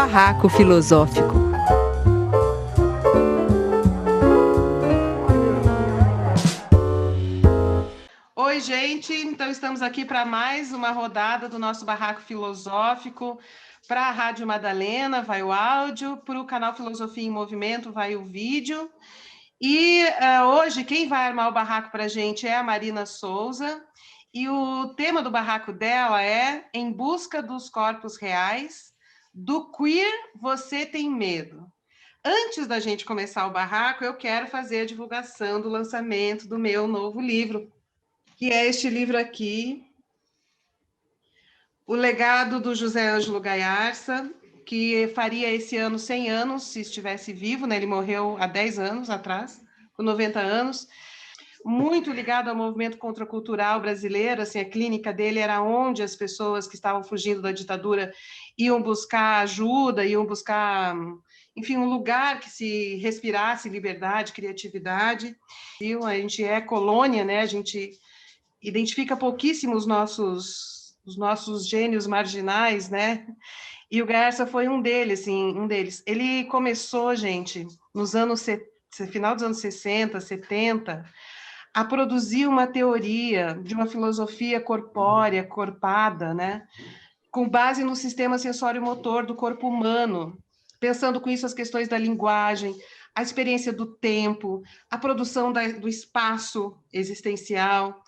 Barraco Filosófico. Oi, gente! Então, estamos aqui para mais uma rodada do nosso Barraco Filosófico. Para a Rádio Madalena vai o áudio, para o canal Filosofia em Movimento vai o vídeo. E hoje quem vai armar o barraco para a gente é a Marina Souza. E o tema do barraco dela é Em Busca dos Corpos Reais, do queer você tem medo. Antes da gente começar o barraco, eu quero fazer a divulgação do lançamento do meu novo livro, que é este livro aqui, O Legado do José Ângelo Gayarsa, que faria esse ano 100 anos, se estivesse vivo, né? Ele morreu há 10 anos atrás, com 90 anos. Muito ligado ao movimento contracultural brasileiro, assim, a clínica dele era onde as pessoas que estavam fugindo da ditadura iam buscar ajuda, iam buscar, enfim, um lugar que se respirasse liberdade, criatividade. A gente é colônia, né? A gente identifica pouquíssimo os nossos gênios marginais, né? E o Gayarsa foi um deles, assim, um deles. Ele começou, gente, nos anos final dos anos 60, 70, a produzir uma teoria de uma filosofia corpórea, corpada, né? Com base no sistema sensório-motor do corpo humano, pensando com isso as questões da linguagem, a experiência do tempo, a produção do espaço existencial.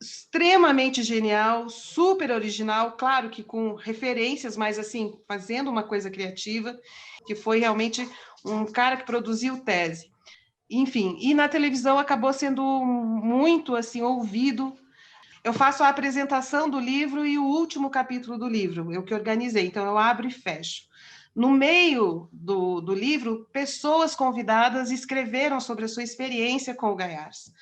Extremamente genial, super original, claro que com referências, mas assim, fazendo uma coisa criativa, que foi realmente um cara que produziu tese. Enfim, e na televisão acabou sendo muito assim ouvido. Eu faço a apresentação do livro e o último capítulo do livro, eu que organizei, então eu abro e fecho. No meio do livro, pessoas convidadas escreveram sobre a sua experiência com o Gayarsa.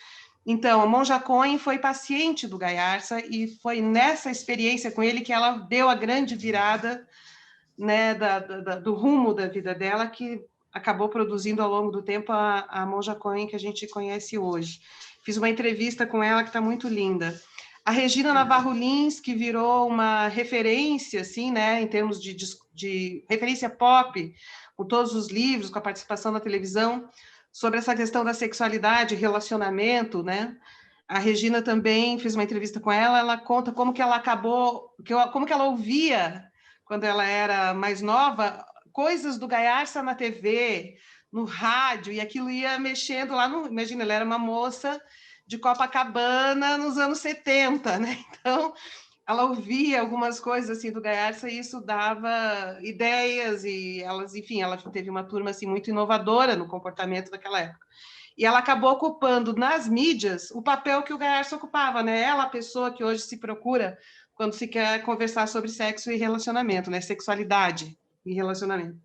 Então, a Monja Cohen foi paciente do Gayarsa e foi nessa experiência com ele que ela deu a grande virada, né, do rumo da vida dela, que acabou produzindo ao longo do tempo a Monja Cohen que a gente conhece hoje. Fiz uma entrevista com ela que está muito linda. A Regina Navarro Lins, que virou uma referência, assim, né, em termos de referência pop, com todos os livros, com a participação na televisão, sobre essa questão da sexualidade, relacionamento, né? A Regina também, fiz uma entrevista com ela, ela conta como que ela acabou, como que ela ouvia, quando ela era mais nova, coisas do Gayarsa na TV, no rádio, e aquilo ia mexendo lá no... Imagina, ela era uma moça de Copacabana nos anos 70, né? Então, ela ouvia algumas coisas assim do Gayarsa e isso dava ideias e elas, enfim, ela teve uma turma assim muito inovadora no comportamento daquela época. E ela acabou ocupando nas mídias o papel que o Gayarsa ocupava, né? Ela, a pessoa que hoje se procura quando se quer conversar sobre sexo e relacionamento, né? Sexualidade e relacionamento.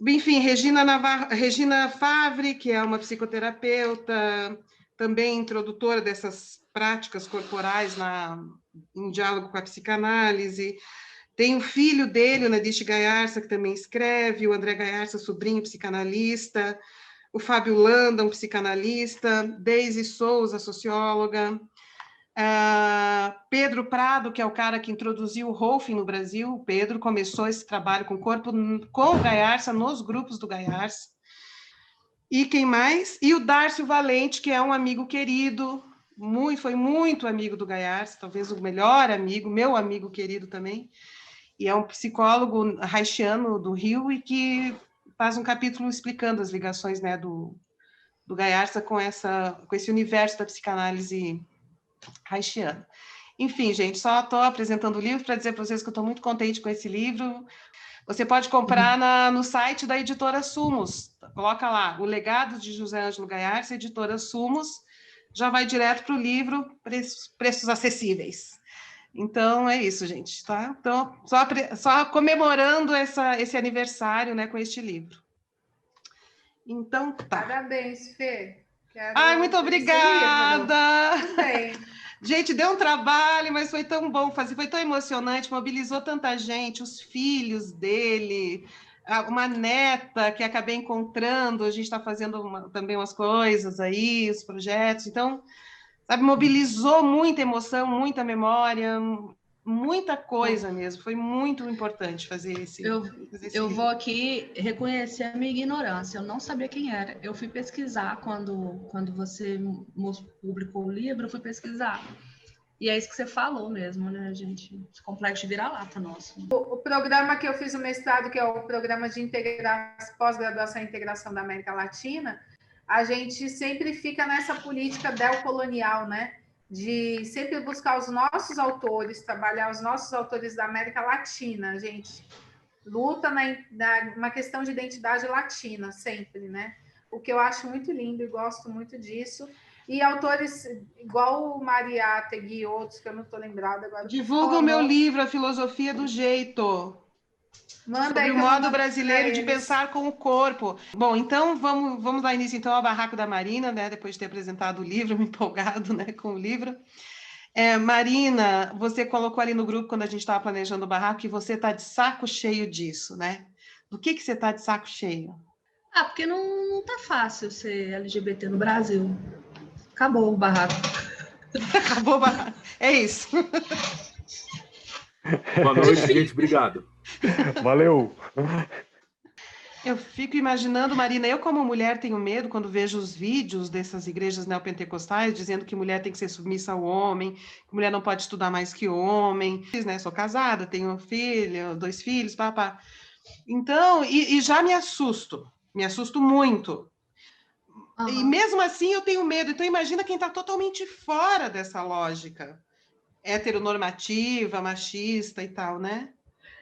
Enfim, Regina Favre, que é uma psicoterapeuta, também introdutora dessas práticas corporais em diálogo com a psicanálise. Tem o filho dele, o Nadish Gayarsa, que também escreve, o André Gayarsa, sobrinho psicanalista, o Fábio Landa, um psicanalista, Deise Souza, socióloga, Pedro Prado, que é o cara que introduziu o Rolfing no Brasil. O Pedro começou esse trabalho com o corpo com o Gayarsa, nos grupos do Gayarsa. E quem mais? E o Dárcio Valente, que é um amigo querido, foi muito amigo do Gayarsa, talvez o melhor amigo, meu amigo querido também, e é um psicólogo haitiano do Rio e que faz um capítulo explicando as ligações, né, do Gayarsa com esse universo da psicanálise haitiana. Enfim, gente, só estou apresentando o livro para dizer para vocês que eu estou muito contente com esse livro. Você pode comprar no site da editora Sumos. Coloca lá, O Legado de José Ângelo Gayarsa, editora Sumos. Já vai direto para o livro, preços acessíveis. Então, é isso, gente, tá? Então, só comemorando esse aniversário, né, com este livro. Então, tá. Parabéns, Fê. Ai, muito obrigada! Gente, deu um trabalho, mas foi tão bom fazer, foi tão emocionante, mobilizou tanta gente, os filhos dele, uma neta que acabei encontrando, a gente está fazendo também umas coisas aí, os projetos, então, sabe, mobilizou muita emoção, muita memória, muita coisa mesmo. Foi muito importante fazer esse Eu vou aqui reconhecer a minha ignorância. Eu não sabia quem era. Eu fui pesquisar quando você publicou o livro, eu fui pesquisar. E é isso que você falou mesmo, né, gente? Esse complexo de vira-lata nosso. O programa que eu fiz o mestrado, que é o programa de pós-graduação e integração da América Latina, a gente sempre fica nessa política neocolonial, né? De sempre buscar os nossos autores, trabalhar os nossos autores da América Latina, a gente luta uma questão de identidade latina, sempre, né? O que eu acho muito lindo e gosto muito disso. E autores igual o Mariátegui e outros, que eu não estou lembrada agora. Divulga o meu livro, A Filosofia do Jeito. Manda sobre aí o modo brasileiro de pensar com o corpo. Bom, então vamos dar início então ao Barraco da Marina, né? Depois de ter apresentado o livro, me empolgado, né, com o livro. Marina, você colocou ali no grupo quando a gente estava planejando o barraco que você está de saco cheio disso, né? Do que você está de saco cheio? Porque não tá fácil ser LGBT no Brasil. Acabou o barraco. Acabou o barraco. É isso. Boa noite, gente. Obrigado. Valeu. Eu fico imaginando, Marina, eu como mulher tenho medo quando vejo os vídeos dessas igrejas neopentecostais dizendo que mulher tem que ser submissa ao homem, que mulher não pode estudar mais que homem. Né? Sou casada, tenho filho, 2 filhos, papá. Então, e já me assusto muito. Uhum. E mesmo assim eu tenho medo. Então imagina quem está totalmente fora dessa lógica heteronormativa, machista e tal, né?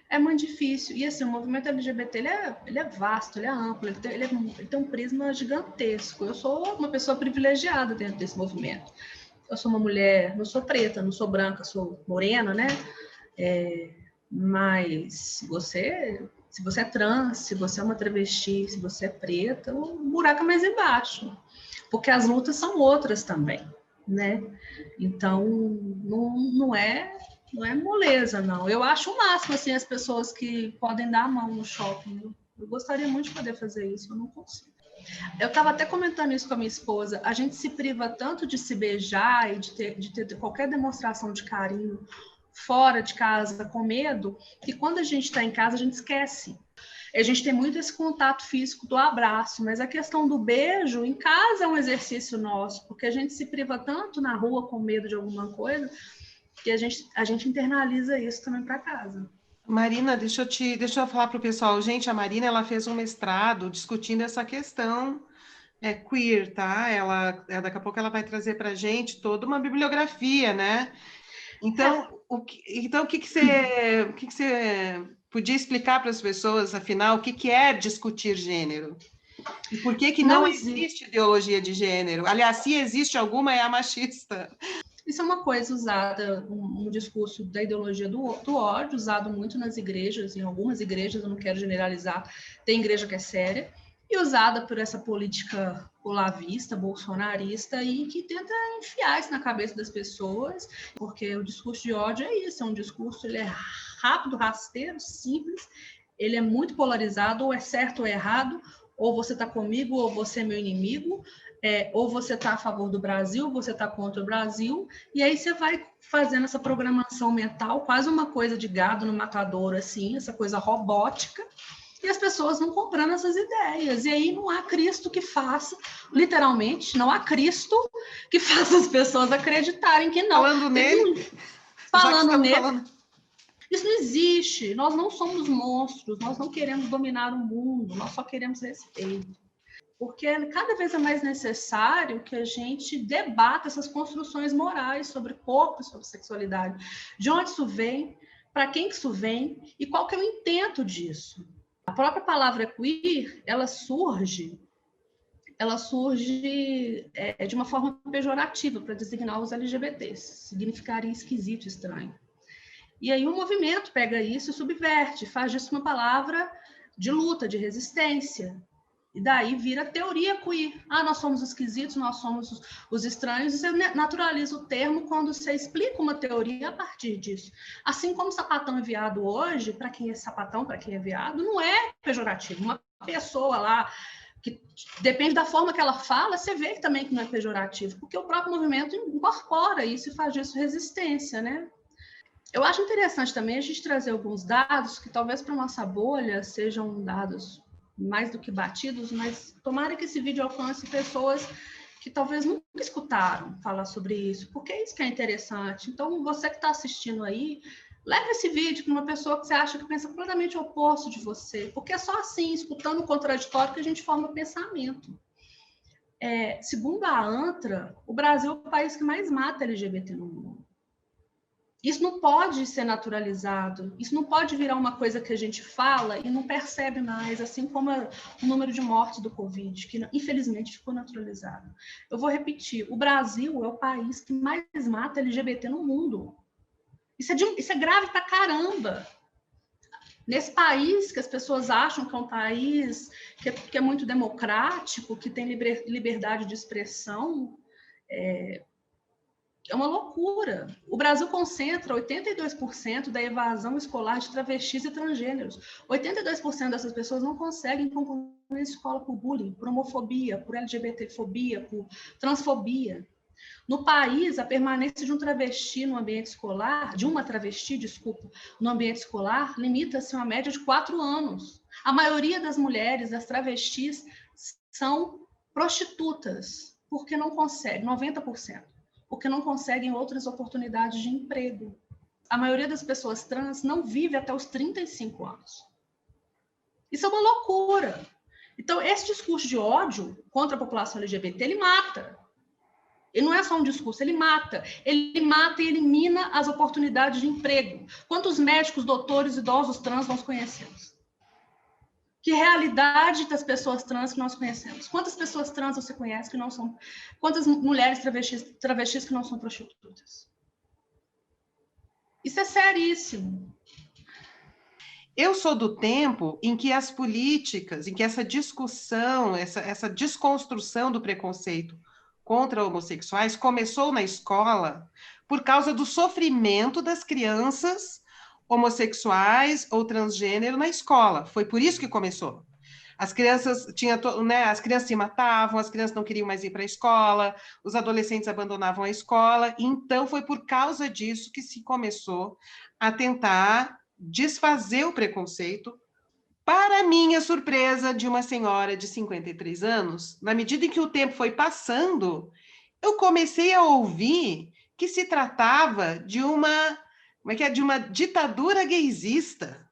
É muito difícil. E assim, o movimento LGBT ele é vasto, ele é amplo, ele tem um prisma gigantesco. Eu sou uma pessoa privilegiada dentro desse movimento. Eu sou uma mulher, não sou preta, não sou branca, sou morena, né? Mas se você é trans, se você é uma travesti, se você é preta, o buraco é mais embaixo. Porque as lutas são outras também, né? Então, não é moleza, não. Eu acho o máximo, assim, as pessoas que podem dar a mão no shopping. Eu gostaria muito de poder fazer isso, eu não consigo. Eu estava até comentando isso com a minha esposa. A gente se priva tanto de se beijar e de ter qualquer demonstração de carinho fora de casa, com medo, que quando a gente está em casa, a gente esquece. A gente tem muito esse contato físico do abraço, mas a questão do beijo em casa é um exercício nosso, porque a gente se priva tanto na rua com medo de alguma coisa, que a gente internaliza isso também para casa. Marina, deixa eu falar para o pessoal. Gente, a Marina ela fez um mestrado discutindo essa questão queer, tá? Daqui a pouco ela vai trazer para a gente toda uma bibliografia, né? Então, o que você podia explicar para as pessoas, afinal, o que é discutir gênero? E por que não existe ideologia de gênero? Aliás, se existe alguma, é a machista. Isso é uma coisa usada, um discurso da ideologia do ódio, usado muito nas igrejas, em algumas igrejas, eu não quero generalizar, tem igreja que é séria, e usada por essa política olavista, bolsonarista, e que tenta enfiar isso na cabeça das pessoas, porque o discurso de ódio é isso, é um discurso, ele é rápido, rasteiro, simples, ele é muito polarizado, ou é certo ou é errado, ou você está comigo, ou você é meu inimigo, ou você está a favor do Brasil, ou você está contra o Brasil, e aí você vai fazendo essa programação mental, quase uma coisa de gado no matador, assim, essa coisa robótica, e as pessoas não comprando essas ideias. E aí não há Cristo que faça, literalmente, não há Cristo que faça as pessoas acreditarem que não. Falando nele. Isso não existe. Nós não somos monstros, nós não queremos dominar o mundo, nós só queremos respeito. Porque cada vez é mais necessário que a gente debata essas construções morais sobre corpo e sobre sexualidade. De onde isso vem, para quem que isso vem e qual que é o intento disso. A própria palavra queer, ela surge de uma forma pejorativa para designar os LGBTs. Significaria esquisito, estranho. E aí o movimento pega isso e subverte, faz disso uma palavra de luta, de resistência. E daí vira teoria queer. Nós somos esquisitos, nós somos os estranhos. E você naturaliza o termo quando você explica uma teoria a partir disso. Assim como sapatão é viado hoje, para quem é sapatão, para quem é viado, não é pejorativo. Uma pessoa lá, que depende da forma que ela fala, você vê que também que não é pejorativo, porque o próprio movimento incorpora isso e faz disso resistência, né? Eu acho interessante também a gente trazer alguns dados que talvez para nossa bolha sejam dados mais do que batidos, mas tomara que esse vídeo alcance pessoas que talvez nunca escutaram falar sobre isso, porque é isso que é interessante. Então, você que está assistindo aí, leve esse vídeo para uma pessoa que você acha que pensa completamente o oposto de você, porque é só assim, escutando o contraditório, que a gente forma pensamento. Segundo a ANTRA, o Brasil é o país que mais mata LGBT no mundo. Isso não pode ser naturalizado, isso não pode virar uma coisa que a gente fala e não percebe mais, assim como o número de mortes do Covid, que infelizmente ficou naturalizado. Eu vou repetir, o Brasil é o país que mais mata LGBT no mundo. Isso é grave pra caramba. Nesse país que as pessoas acham que é um país que é muito democrático, que tem liberdade de expressão, é uma loucura. O Brasil concentra 82% da evasão escolar de travestis e transgêneros. 82% dessas pessoas não conseguem concluir a escola por bullying, por homofobia, por LGBTfobia, por transfobia. No país, a permanência de um travesti no ambiente escolar, de uma travesti, desculpa, no ambiente escolar, limita-se a uma média de 4 anos. A maioria das mulheres, das travestis, são prostitutas, porque não conseguem, 90%. Porque não conseguem outras oportunidades de emprego. A maioria das pessoas trans não vive até os 35 anos. Isso é uma loucura. Então, esse discurso de ódio contra a população LGBT, ele mata. Ele não é só um discurso, ele mata. Ele mata e elimina as oportunidades de emprego. Quantos médicos, doutores, idosos trans nós conhecemos? Que realidade das pessoas trans que nós conhecemos? Quantas pessoas trans você conhece que não são... Quantas mulheres travestis que não são prostitutas? Isso é seríssimo. Eu sou do tempo em que as políticas, em que essa discussão, essa desconstrução do preconceito contra homossexuais começou na escola por causa do sofrimento das crianças homossexuais ou transgênero na escola. Foi por isso que começou. As crianças as crianças se matavam, as crianças não queriam mais ir para a escola, os adolescentes abandonavam a escola. Então, foi por causa disso que se começou a tentar desfazer o preconceito. Para minha surpresa, de uma senhora de 53 anos, na medida em que o tempo foi passando, eu comecei a ouvir que se tratava de de uma ditadura gaysista,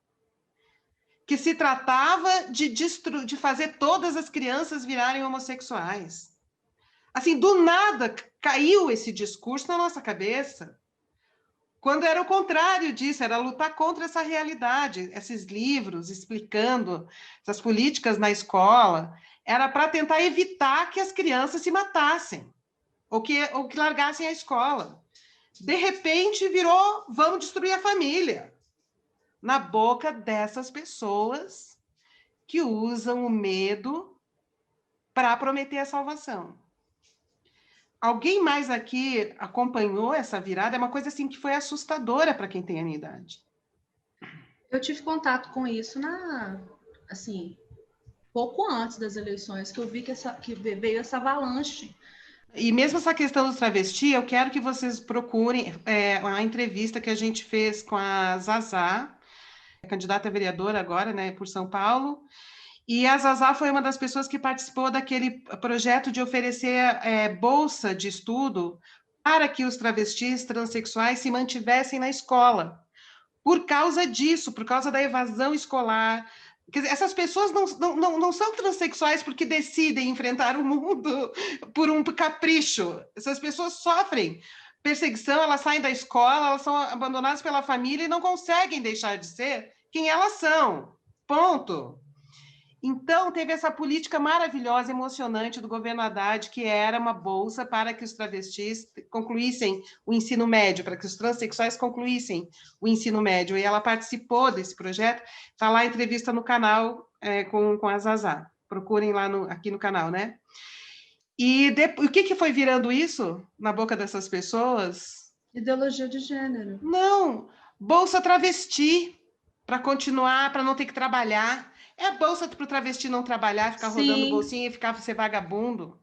que se tratava de fazer todas as crianças virarem homossexuais. Assim, do nada caiu esse discurso na nossa cabeça, quando era o contrário disso, era lutar contra essa realidade. Esses livros explicando essas políticas na escola, era para tentar evitar que as crianças se matassem, ou que largassem a escola. De repente, virou, vamos destruir a família, na boca dessas pessoas que usam o medo para prometer a salvação. Alguém mais aqui acompanhou essa virada? É uma coisa assim que foi assustadora para quem tem a minha idade. Eu tive contato com isso pouco antes das eleições, que eu vi que veio essa avalanche. E mesmo essa questão dos travestis, eu quero que vocês procurem a entrevista que a gente fez com a Zazá, candidata a vereadora agora, né, por São Paulo. E a Zazá foi uma das pessoas que participou daquele projeto de oferecer bolsa de estudo para que os travestis transexuais se mantivessem na escola. Por causa disso, por causa da evasão escolar. Quer dizer, essas pessoas não são transexuais porque decidem enfrentar o mundo por um capricho. Essas pessoas sofrem perseguição, elas saem da escola, elas são abandonadas pela família e não conseguem deixar de ser quem elas são. Ponto. Então, teve essa política maravilhosa, emocionante do governo Haddad, que era uma bolsa para que os travestis concluíssem o ensino médio, para que os transexuais concluíssem o ensino médio. E ela participou desse projeto. Está lá a entrevista no canal com a Zazá. Procurem lá aqui no canal, né? E o que foi virando isso na boca dessas pessoas? Ideologia de gênero. Não, bolsa travesti, para continuar, para não ter que trabalhar. É a bolsa para o travesti não trabalhar, ficar rodando bolsinha e ser vagabundo.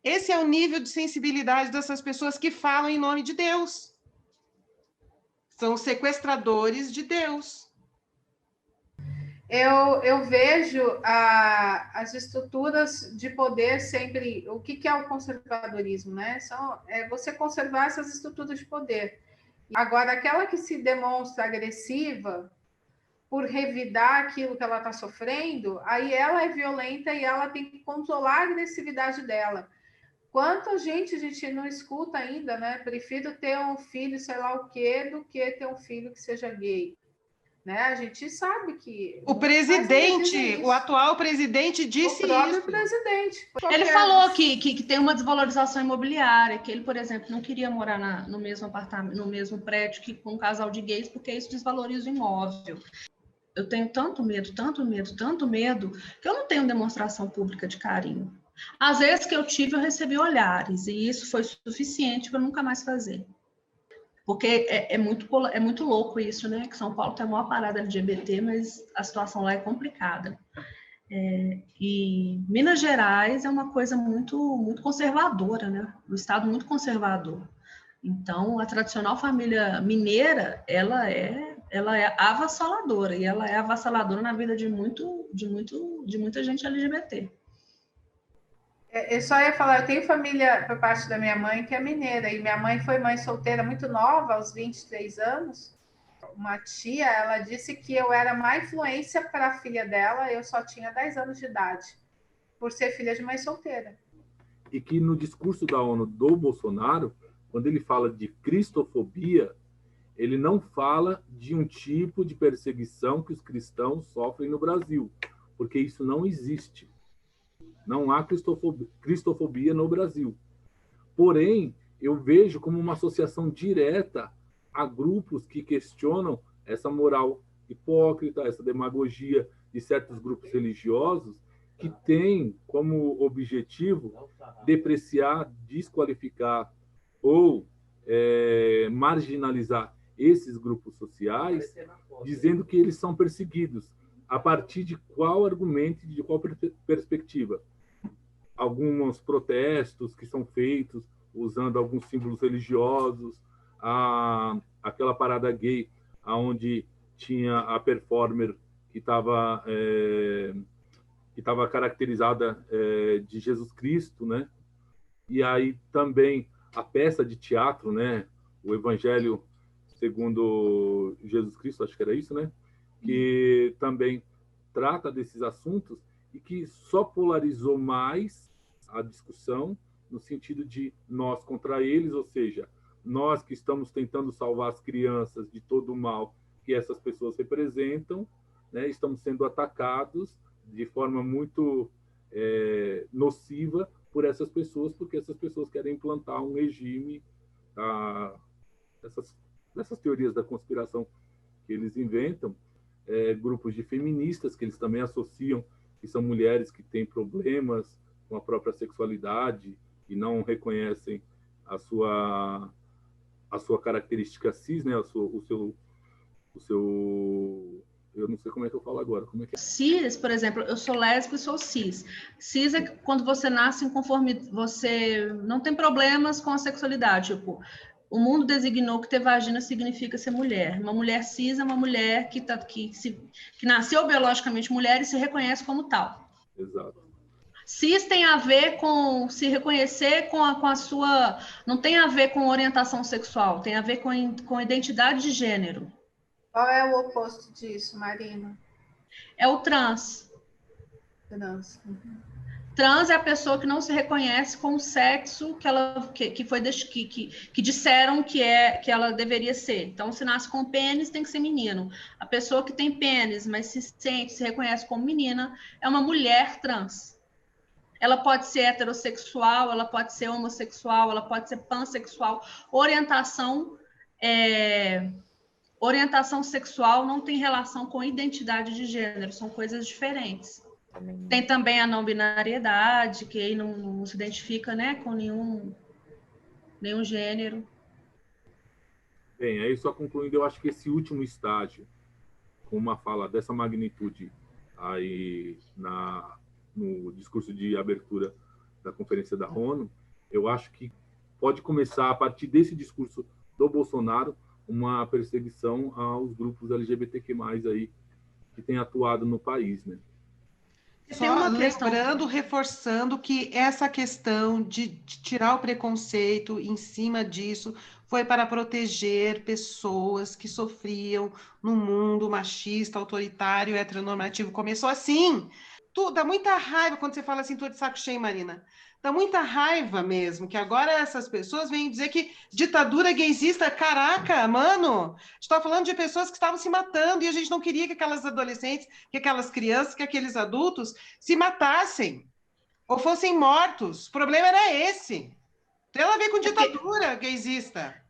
Esse é o nível de sensibilidade dessas pessoas que falam em nome de Deus. São sequestradores de Deus. Eu vejo as estruturas de poder sempre... O que é o conservadorismo, né? É você conservar essas estruturas de poder. Agora, aquela que se demonstra agressiva por revidar aquilo que ela está sofrendo, aí ela é violenta e ela tem que controlar a agressividade dela. Quanta gente a gente não escuta ainda, né? Prefiro ter um filho, sei lá o quê, do que ter um filho que seja gay. Né? A gente sabe que... O atual presidente disse isso. O próprio presidente. Ele falou que tem uma desvalorização imobiliária, que ele, por exemplo, não queria morar no mesmo apartamento, no mesmo prédio que com um casal de gays, porque isso desvaloriza o imóvel. Eu tenho tanto medo, que eu não tenho demonstração pública de carinho. Às vezes que eu tive, eu recebi olhares, e isso foi suficiente para nunca mais fazer. Porque é muito louco isso, né? Que São Paulo tem a maior parada LGBT, mas a situação lá é complicada. E Minas Gerais é uma coisa muito, muito conservadora, né? Um estado muito conservador. Então, a tradicional família mineira, ela é avassaladora, e ela é avassaladora na vida de muita gente LGBT. Eu só ia falar, eu tenho família por parte da minha mãe que é mineira, e minha mãe foi mãe solteira muito nova, aos 23 anos. Uma tia, ela disse que eu era má influência para a filha dela, eu só tinha 10 anos de idade, por ser filha de mãe solteira. E que no discurso da ONU do Bolsonaro, quando ele fala de cristofobia, ele não fala de um tipo de perseguição que os cristãos sofrem no Brasil, porque isso não existe. Não há cristofobia no Brasil. Porém, eu vejo como uma associação direta a grupos que questionam essa moral hipócrita, essa demagogia de certos grupos religiosos que têm como objetivo depreciar, desqualificar ou marginalizar esses grupos sociais, dizendo que eles são perseguidos. A partir de qual argumento, de qual perspectiva? Alguns protestos que são feitos usando alguns símbolos religiosos, aquela parada gay, onde tinha a performer que estava caracterizada de Jesus Cristo, né? E aí também a peça de teatro, né? O Evangelho segundo Jesus Cristo, acho que era isso, né? Que também trata desses assuntos e que só polarizou mais a discussão no sentido de nós contra eles, ou seja, nós que estamos tentando salvar as crianças de todo o mal que essas pessoas representam, né, estamos sendo atacados de forma muito nociva por essas pessoas, porque essas pessoas querem implantar um regime, essas teorias da conspiração que eles inventam, grupos de feministas que eles também associam, que são mulheres que têm problemas com a própria sexualidade e não reconhecem a sua característica cis, né? o seu eu não sei como é que eu falo agora. Como é que é? Cis, por exemplo, eu sou lésbica e sou cis. Cis é quando você nasce conforme você não tem problemas com a sexualidade, tipo, o mundo designou que ter vagina significa ser mulher. Uma mulher cis é uma mulher que nasceu biologicamente mulher e se reconhece como tal. Exato. Cis tem a ver com se reconhecer com a sua... Não tem a ver com orientação sexual, tem a ver com identidade de gênero. Qual é o oposto disso, Marina? É o trans. Trans. Uhum. Trans é a pessoa que não se reconhece com o sexo que disseram que ela deveria ser. Então, se nasce com pênis, tem que ser menino. A pessoa que tem pênis, mas se reconhece como menina, é uma mulher trans. Ela pode ser heterossexual, ela pode ser homossexual, ela pode ser pansexual. Orientação sexual não tem relação com identidade de gênero, são coisas diferentes. Tem também a não binariedade, que aí não se identifica, né, com nenhum gênero. Bem, aí só concluindo, eu acho que esse último estágio, com uma fala dessa magnitude aí no discurso de abertura da Conferência da ONU, eu acho que pode começar, a partir desse discurso do Bolsonaro, uma perseguição aos grupos LGBTQ+, aí, que tem atuado no país, né? Só lembrando, reforçando que essa questão de tirar o preconceito em cima disso foi para proteger pessoas que sofriam no mundo machista, autoritário, heteronormativo. Começou assim. Dá muita raiva quando você fala assim, tô de saco cheio, Marina. Dá muita raiva mesmo, que agora essas pessoas vêm dizer que ditadura gaysista, caraca, mano, a gente está falando de pessoas que estavam se matando e a gente não queria que aquelas adolescentes, que aquelas crianças, que aqueles adultos se matassem ou fossem mortos. O problema era esse. Tem a ver com ditadura gaysista.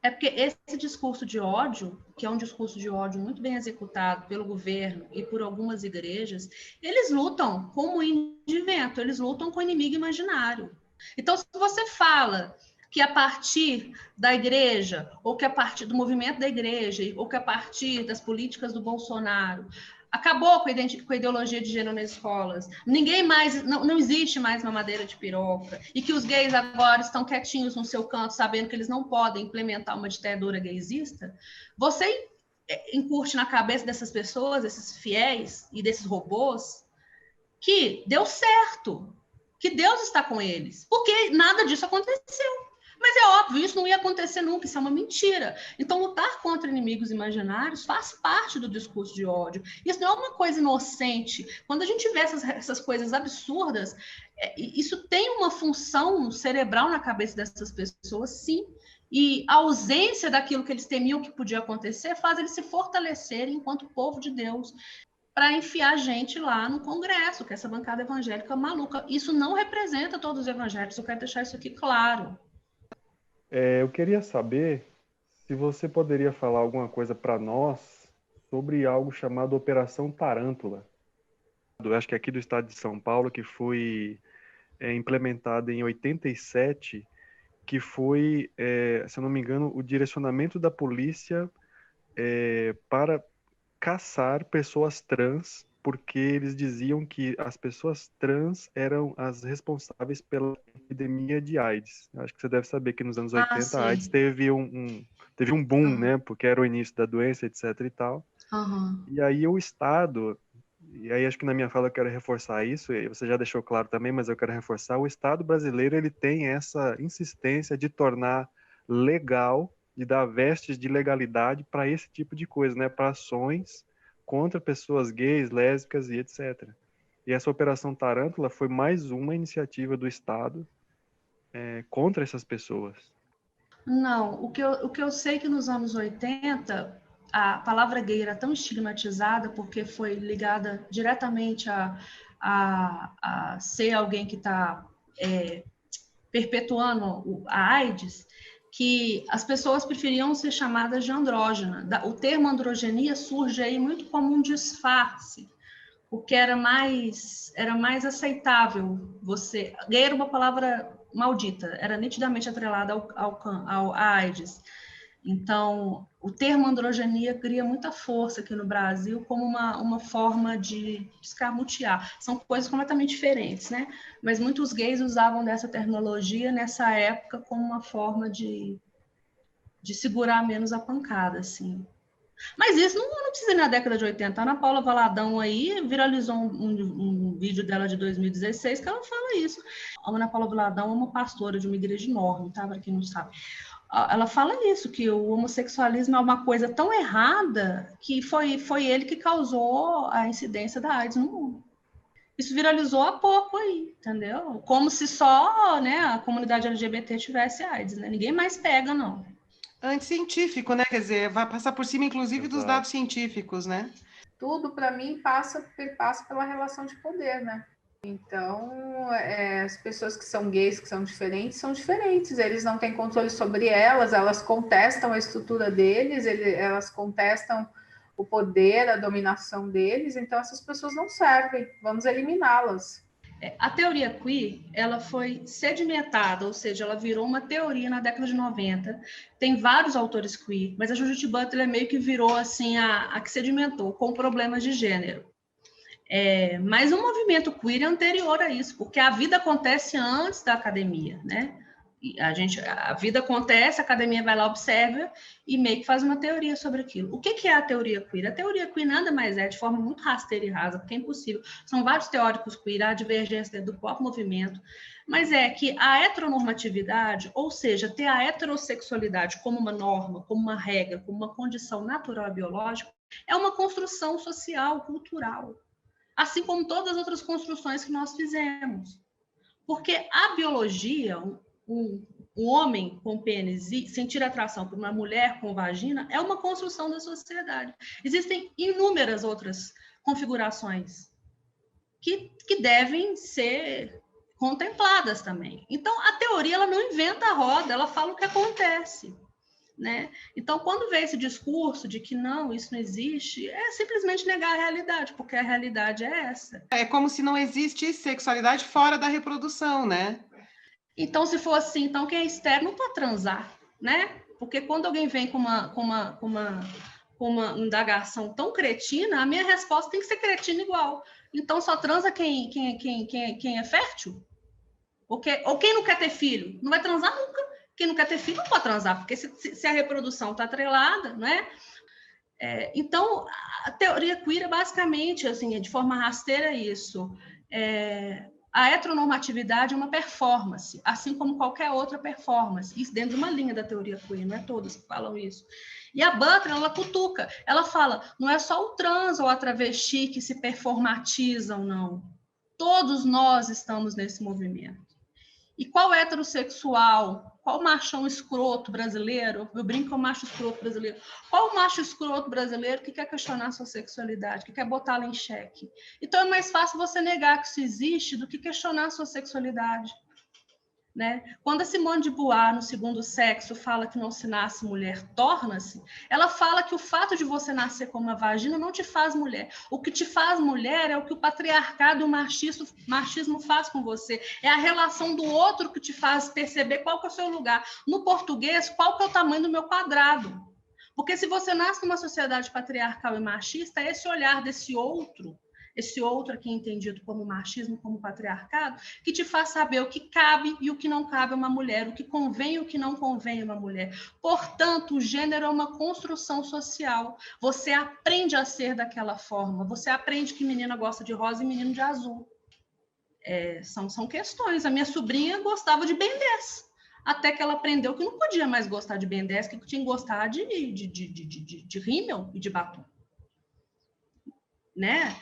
É porque esse discurso de ódio, que é um discurso de ódio muito bem executado pelo governo e por algumas igrejas, eles lutam com moinho de vento, eles lutam com o inimigo imaginário. Então, se você fala que a partir da igreja, ou que a partir do movimento da igreja, ou que a partir das políticas do Bolsonaro, acabou com a ideologia de gênero nas escolas, ninguém mais, não existe mais mamadeira de piroca, e que os gays agora estão quietinhos no seu canto, sabendo que eles não podem implementar uma ditadura gaysista, você incute na cabeça dessas pessoas, desses fiéis e desses robôs, que deu certo, que Deus está com eles, porque nada disso aconteceu. Mas é óbvio, isso não ia acontecer nunca, isso é uma mentira. Então, lutar contra inimigos imaginários faz parte do discurso de ódio. Isso não é uma coisa inocente. Quando a gente vê essas coisas absurdas, isso tem uma função cerebral na cabeça dessas pessoas, sim. E a ausência daquilo que eles temiam que podia acontecer faz eles se fortalecerem enquanto povo de Deus, para enfiar gente lá no Congresso, que é essa bancada evangélica maluca. Isso não representa todos os evangélicos, eu quero deixar isso aqui claro. Eu queria saber se você poderia falar alguma coisa para nós sobre algo chamado Operação Tarântula. Eu acho que aqui do estado de São Paulo, que foi implementada em 87, que foi, se eu não me engano, o direcionamento da polícia para caçar pessoas trans, porque eles diziam que as pessoas trans eram as responsáveis pela epidemia de AIDS. Acho que você deve saber que nos anos 80 a AIDS teve um boom, né? Porque era o início da doença, etc. e tal. E aí o Estado, e aí acho que na minha fala eu quero reforçar isso, e você já deixou claro também, mas eu quero reforçar, o Estado brasileiro ele tem essa insistência de tornar legal, de dar vestes de legalidade para esse tipo de coisa, né? Para ações contra pessoas gays, lésbicas e etc. E essa Operação Tarântula foi mais uma iniciativa do Estado contra essas pessoas. Não, o que eu sei é que nos anos 80 a palavra gay era tão estigmatizada porque foi ligada diretamente a ser alguém que está perpetuando a AIDS, que as pessoas preferiam ser chamadas de andrógena. O termo androgenia surge aí muito como um disfarce, porque era mais aceitável você... Gay era uma palavra maldita, era nitidamente atrelada ao AIDS. Então, o termo androgenia cria muita força aqui no Brasil como uma forma de escamotear. São coisas completamente diferentes, né? Mas muitos gays usavam dessa terminologia nessa época como uma forma de segurar menos a pancada, assim. Mas isso não precisa ir na década de 80. A Ana Paula Valadão aí viralizou um vídeo dela de 2016 que ela fala isso. A Ana Paula Valadão é uma pastora de uma igreja enorme, tá? Para quem não sabe. Ela fala isso, que o homossexualismo é uma coisa tão errada que foi ele que causou a incidência da AIDS no mundo. Isso viralizou há pouco aí, entendeu? Como se só, né, a comunidade LGBT tivesse AIDS, né? Ninguém mais pega, não. Anticientífico, né? Quer dizer, vai passar por cima, inclusive, dos dados científicos, né? Tudo, para mim, passa pela relação de poder, né? Então, as pessoas que são gays, que são diferentes. Eles não têm controle sobre elas contestam a estrutura deles, elas contestam o poder, a dominação deles. Então, essas pessoas não servem. Vamos eliminá-las. A teoria queer, ela foi sedimentada, ou seja, ela virou uma teoria na década de 90. Tem vários autores queer, mas a Judith Butler meio que virou assim a que sedimentou com problemas de gênero. Mas o movimento queer é anterior a isso, porque a vida acontece antes da academia, né? A vida acontece, a academia vai lá, observa e meio que faz uma teoria sobre aquilo. O que é a teoria queer? A teoria queer nada mais é, de forma muito rasteira e rasa, porque é impossível. São vários teóricos queer, há divergência dentro do próprio movimento, mas é que a heteronormatividade, ou seja, ter a heterossexualidade como uma norma, como uma regra, como uma condição natural e biológica, é uma construção social, cultural, assim como todas as outras construções que nós fizemos. Porque a biologia, um homem com pênis e sentir atração por uma mulher com vagina é uma construção da sociedade. Existem inúmeras outras configurações que devem ser contempladas também. Então, a teoria ela não inventa a roda, ela fala o que acontece. Né? Então, quando vem esse discurso de que não, isso não existe, é simplesmente negar a realidade, porque a realidade é essa. É como se não existisse sexualidade fora da reprodução, né? Então, se for assim, então quem é estéril não pode transar, né? Porque quando alguém vem com uma indagação tão cretina, a minha resposta tem que ser cretina igual. Então, só transa quem é fértil? Ou quem não quer ter filho? Não vai transar nunca. Quem não quer ter filho não pode transar, porque se a reprodução está atrelada, né? Então, a teoria queer é basicamente, assim, de forma rasteira, isso. A heteronormatividade é uma performance, assim como qualquer outra performance. Isso dentro de uma linha da teoria queer, não é todas que falam isso. E a Butler, ela cutuca, ela fala, não é só o trans ou a travesti que se performatizam, não. Todos nós estamos nesse movimento. E qual heterossexual, qual machão escroto brasileiro, eu brinco com o macho escroto brasileiro, qual macho escroto brasileiro que quer questionar a sua sexualidade, que quer botá-la em xeque? Então é mais fácil você negar que isso existe do que questionar a sua sexualidade. Né? Quando a Simone de Beauvoir, no Segundo Sexo, fala que não se nasce mulher, torna-se, ela fala que o fato de você nascer com uma vagina não te faz mulher. O que te faz mulher é o que o patriarcado e o machismo faz com você. É a relação do outro que te faz perceber qual que é o seu lugar. No português, qual que é o tamanho do meu quadrado. Porque se você nasce numa sociedade patriarcal e machista, é esse olhar desse outro aqui entendido como machismo, como patriarcado, que te faz saber o que cabe e o que não cabe a uma mulher, o que convém e o que não convém a uma mulher. Portanto, o gênero é uma construção social. Você aprende a ser daquela forma. Você aprende que menina gosta de rosa e menino de azul. São questões. A minha sobrinha gostava de Ben 10, até que ela aprendeu que não podia mais gostar de Ben 10, que tinha que gostar de rímel e de batom. Né?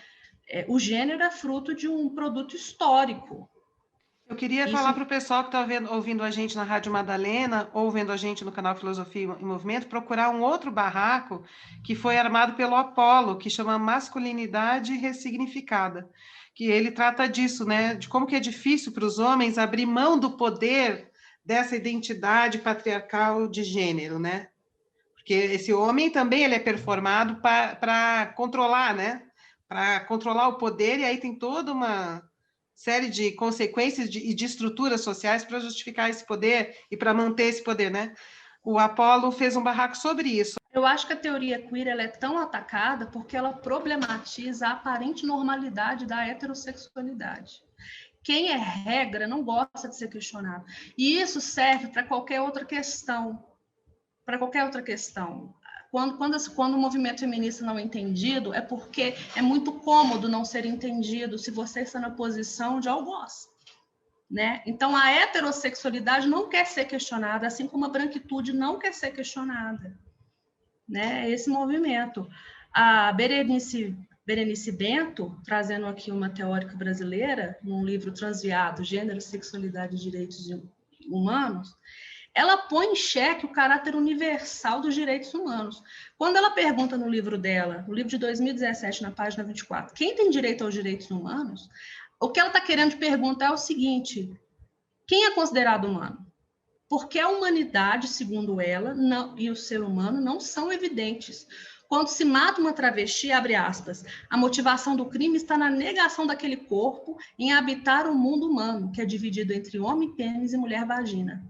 O gênero é fruto de um produto histórico. Eu queria falar para o pessoal que está ouvindo a gente na Rádio Madalena ou vendo a gente no canal Filosofia em Movimento, procurar um outro barraco que foi armado pelo Apolo, que chama Masculinidade Ressignificada, que ele trata disso, né? De como que é difícil para os homens abrir mão do poder dessa identidade patriarcal de gênero, né? Porque esse homem também ele é performado para controlar, né? Para controlar o poder, e aí tem toda uma série de consequências e de estruturas sociais para justificar esse poder e para manter esse poder, né? O Apolo fez um barraco sobre isso. Eu acho que a teoria queer ela é tão atacada porque ela problematiza a aparente normalidade da heterossexualidade. Quem é regra não gosta de ser questionado. E isso serve para qualquer outra questão. Para qualquer outra questão. Quando o movimento feminista não é entendido, é porque é muito cômodo não ser entendido se você está na posição de algoz. Né? Então, a heterossexualidade não quer ser questionada, assim como a branquitude não quer ser questionada. Né? Esse movimento. A Berenice Bento, trazendo aqui uma teórica brasileira, num livro Transviado, Gênero, Sexualidade e Direitos Humanos, ela põe em xeque o caráter universal dos direitos humanos. Quando ela pergunta no livro dela, no livro de 2017, na página 24, quem tem direito aos direitos humanos, o que ela está querendo perguntar é o seguinte: quem é considerado humano? Porque a humanidade, segundo ela, e o ser humano não são evidentes. Quando se mata uma travesti, abre aspas, a motivação do crime está na negação daquele corpo em habitar o mundo humano, que é dividido entre homem, pênis e mulher vagina.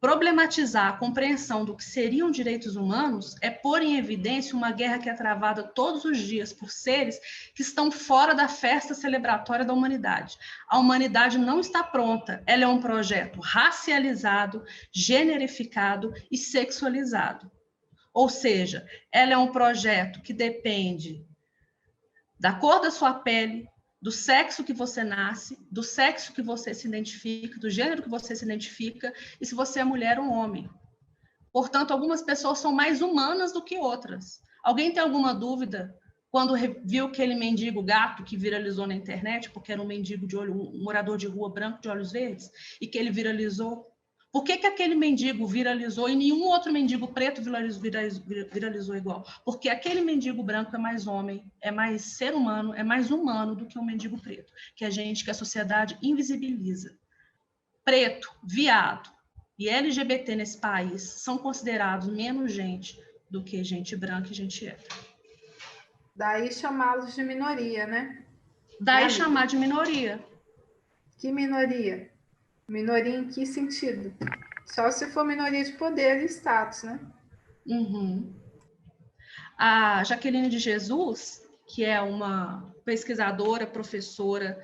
Problematizar a compreensão do que seriam direitos humanos é pôr em evidência uma guerra que é travada todos os dias por seres que estão fora da festa celebratória da humanidade. A humanidade não está pronta, ela é um projeto racializado, generificado e sexualizado. Ou seja, ela é um projeto que depende da cor da sua pele, do sexo que você nasce, do sexo que você se identifica, do gênero que você se identifica, e se você é mulher ou homem. Portanto, algumas pessoas são mais humanas do que outras. Alguém tem alguma dúvida quando viu aquele mendigo gato que viralizou na internet, porque era um mendigo de olho, um morador de rua branco de olhos verdes, e que ele viralizou? Por que aquele mendigo viralizou e nenhum outro mendigo preto viralizou igual? Porque aquele mendigo branco é mais homem, é mais ser humano, é mais humano do que um mendigo preto, que a sociedade invisibiliza. Preto, viado e LGBT nesse país são considerados menos gente do que gente branca e gente hétero. Daí chamá-los de minoria, né? Daí chamar de minoria. Que minoria? Minoria em que sentido? Só se for minoria de poder e status, né? Uhum. A Jaqueline de Jesus, que é uma pesquisadora, professora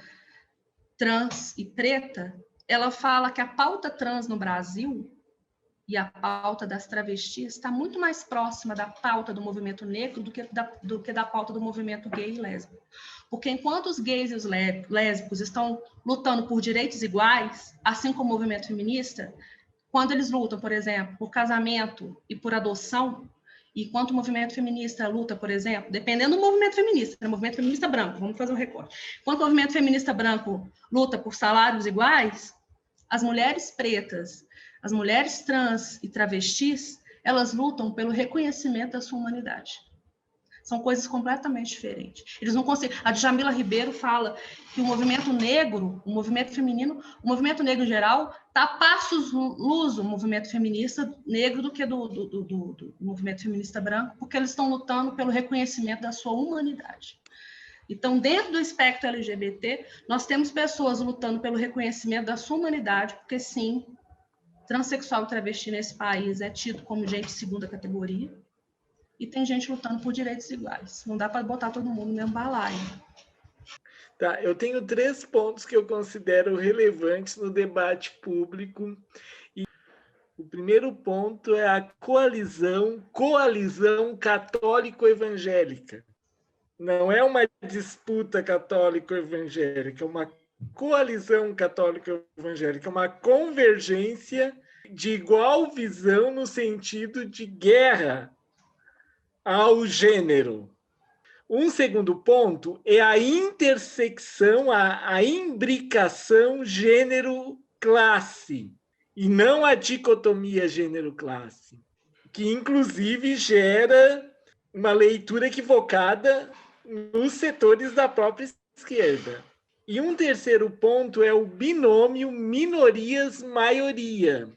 trans e preta, ela fala que a pauta trans no Brasil e a pauta das travestis está muito mais próxima da pauta do movimento negro do que da pauta do movimento gay e lésbico. Porque enquanto os gays e os lésbicos estão lutando por direitos iguais, assim como o movimento feminista, quando eles lutam, por exemplo, por casamento e por adoção, e enquanto o movimento feminista luta, por exemplo, dependendo do movimento feminista branco, vamos fazer um recorte. Enquanto o movimento feminista branco luta por salários iguais, as mulheres pretas, as mulheres trans e travestis, elas lutam pelo reconhecimento da sua humanidade. São coisas completamente diferentes. Eles não conseguem. A Djamila Ribeiro fala que o movimento negro, o movimento feminino, o movimento negro em geral, está a passos luz o movimento feminista negro do que do movimento feminista branco, porque eles estão lutando pelo reconhecimento da sua humanidade. Então, dentro do espectro LGBT, nós temos pessoas lutando pelo reconhecimento da sua humanidade, porque sim, transexual e travesti nesse país é tido como gente de segunda categoria. E tem gente lutando por direitos iguais. Não dá para botar todo mundo no mesmo balaio. Tá, eu tenho 3 pontos que eu considero relevantes no debate público. E o primeiro ponto é a coalizão católico-evangélica. Não é uma disputa católico-evangélica, é uma coalizão católico-evangélica, uma convergência de igual visão no sentido de guerra ao gênero. Um segundo ponto é a intersecção, a imbricação gênero-classe, e não a dicotomia gênero-classe, que inclusive gera uma leitura equivocada nos setores da própria esquerda. E um terceiro ponto é o binômio minorias-maioria.